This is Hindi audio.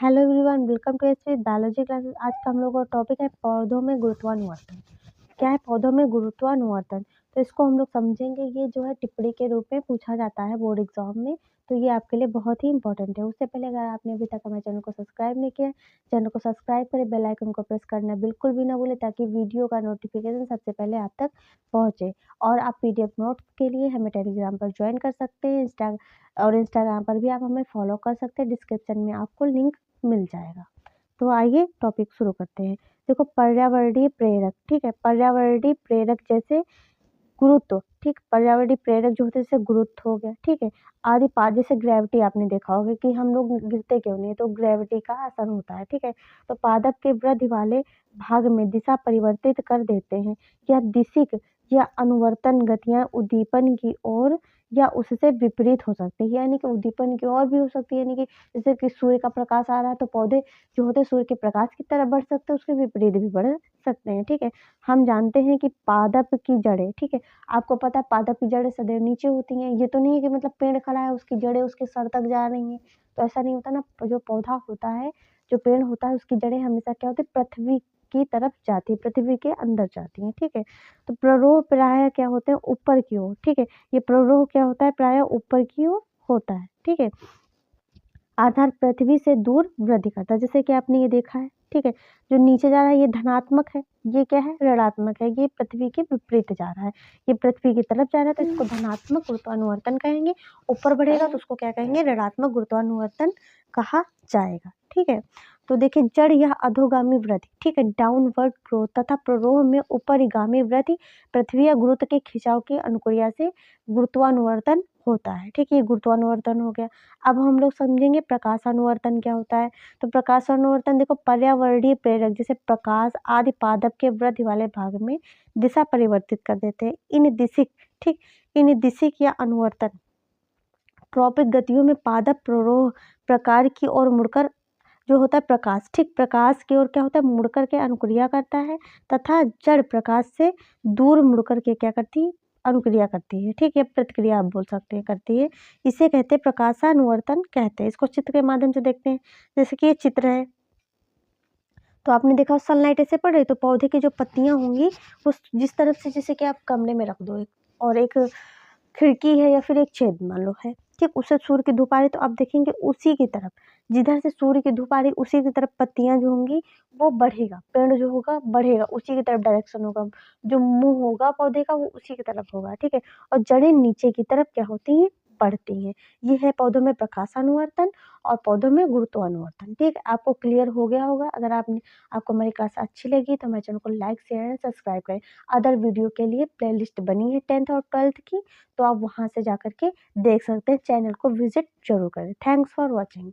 Hello everyone, welcome to SV biology classes. आज का हम लोग का टॉपिक है पौधों में गुरुत्वानुवर्तन। क्या है पौधों में गुरुत्वानुवर्तन? तो इसको हम लोग समझेंगे। ये जो है टिप्पणी के रूप में पूछा जाता है बोर्ड एग्जाम में, तो ये आपके लिए बहुत ही इंपॉर्टेंट है। उससे पहले अगर आपने अभी तक हमारे चैनल को सब्सक्राइब नहीं किया, चैनल को सब्सक्राइब करें, बेल आइकन को प्रेस करना बिल्कुल भी ना भूलें, ताकि वीडियो का नोटिफिकेशन सबसे पहले आप तक पहुँचे। और आप पीडीएफ नोट्स के लिए हमें टेलीग्राम पर ज्वाइन कर सकते हैं, इंस्टाग्राम पर भी आप हमें फॉलो कर सकते हैं। डिस्क्रिप्शन में आपको लिंक मिल जाएगा। तो आइए टॉपिक शुरू करते हैं। देखो, पर्यावरणीय प्रेरक, ठीक है। पर्यावरणीय प्रेरक जैसे गुरुत्व, ठीक। पर्यावरणीय प्रेरक जो होते हैं जैसे गुरुत्व हो गया, ठीक है। आदि पाद जैसे ग्रेविटी, आपने देखा होगा कि हम लोग गिरते क्यों नहीं, तो ग्रेविटी का असर होता है, ठीक है। तो पादप के वृद्धि वाले भाग में दिशा परिवर्तित कर देते हैं। यह दिशिक या अनुवर्तन गतियां उद्दीपन की ओर या उससे विपरीत हो सकती है, यानी कि उद्दीपन की ओर भी हो सकती है। यानी कि जैसे कि सूर्य का प्रकाश आ रहा है तो पौधे जो होते हैं सूर्य के प्रकाश की तरफ बढ़ सकते हैं, उसके विपरीत भी बढ़ सकते हैं, ठीक है। हम जानते हैं कि पादप की जड़ें, ठीक है। आपको पता है पादप की जड़ें सदैव नीचे होती हैं। ये तो नहीं है कि मतलब पेड़ खड़ा है उसकी जड़ें उसके सर तक जा रही हैं, तो ऐसा नहीं होता ना। जो पौधा होता है, जो पेड़ होता है, उसकी जड़ें हमेशा क्या होती है, पृथ्वी की तरफ जाती है, पृथ्वी के अंदर जाती हैं, ठीक है। तो प्ररोह प्रायः क्या होते हैं, ऊपर की ओर, ठीक है। ये प्ररोह क्या होता है, प्रायः ऊपर की ओर होता है, ठीक है। आधार पृथ्वी से दूर वृद्धि करता है, जैसे कि आपने ये देखा है, ठीक है। जो नीचे जा रहा है ये धनात्मक है, ये क्या है, ऋणात्मक है। ये पृथ्वी के विपरीत जा रहा है, ये पृथ्वी की तरफ जा रहा है, तो इसको धनात्मक गुरुत्वानुवर्तन कहेंगे। ऊपर बढ़ेगा तो उसको क्या कहेंगे, ऋणात्मक गुरुत्वानुवर्तन कहा जाएगा, ठीक है। तो देखिए, जड़ या अधोगामी वृद्धि, ठीक है, डाउनवर्ड ग्रोथ, तथा प्ररोह में ऊपरीगामी वृद्धि पृथ्वी या गुरुत्व के खिंचाव की अनुक्रिया से गुरुत्वानुवर्तन होता है, ठीक है। ये गुरुत्वानुवर्तन हो गया। अब हम लोग समझेंगे प्रकाशानुवर्तन क्या होता है। तो प्रकाशानुवर्तन देखो, पर्यावरणीय प्रेरक जैसे प्रकाश आदि पादप के वृद्धि वाले भाग में दिशा परिवर्तित कर देते हैं। इन दिशिक, ठीक, इन दिशिक या अनुवर्तन ट्रॉपिक गतियों में पादप प्ररोह प्रकार की ओर मुड़कर जो होता है प्रकाश, ठीक, प्रकाश की ओर क्या होता है, मुड़कर के अनुक्रिया करता है, तथा जड़ प्रकाश से दूर मुड़कर के क्या करती है, अनुक्रिया करती है, ठीक है। प्रतिक्रिया आप बोल सकते हैं, करती है। इसे कहते हैं प्रकाशानुवर्तन कहते हैं। इसको चित्र के माध्यम से देखते हैं। जैसे कि ये चित्र है, तो आपने देखा सनलाइट ऐसे पड़ रही, तो पौधे की जो पत्तियां होंगी वो जिस तरफ से, जैसे कि आप कमरे में रख दो और एक खिड़की है या फिर एक छेद मान लो है, ठीक, उससे सूर्य की धूप आ रही, तो आप देखेंगे उसी की तरफ, जिधर से सूर्य की धूप आ रही उसी की तरफ पत्तियां जो होंगी वो बढ़ेगा, पेड़ जो होगा बढ़ेगा, उसी की तरफ डायरेक्शन होगा। जो मुंह होगा पौधे का वो उसी की तरफ होगा, ठीक है। और जड़ें नीचे की तरफ क्या होती हैं, बढ़ती हैं। ये है पौधों में प्रकाशानुवर्तन और पौधों में गुरुत्वानुवर्तन, ठीक है। आपको क्लियर हो गया होगा। अगर आपको हमारी क्लास अच्छी लगी तो हमारे चैनल को लाइक, शेयर एंड सब्सक्राइब करें। अदर वीडियो के लिए प्लेलिस्ट बनी है 10th और 12th की, तो आप वहाँ से जाकर के देख सकते हैं। चैनल को विजिट जरूर करें। Thanks for watching.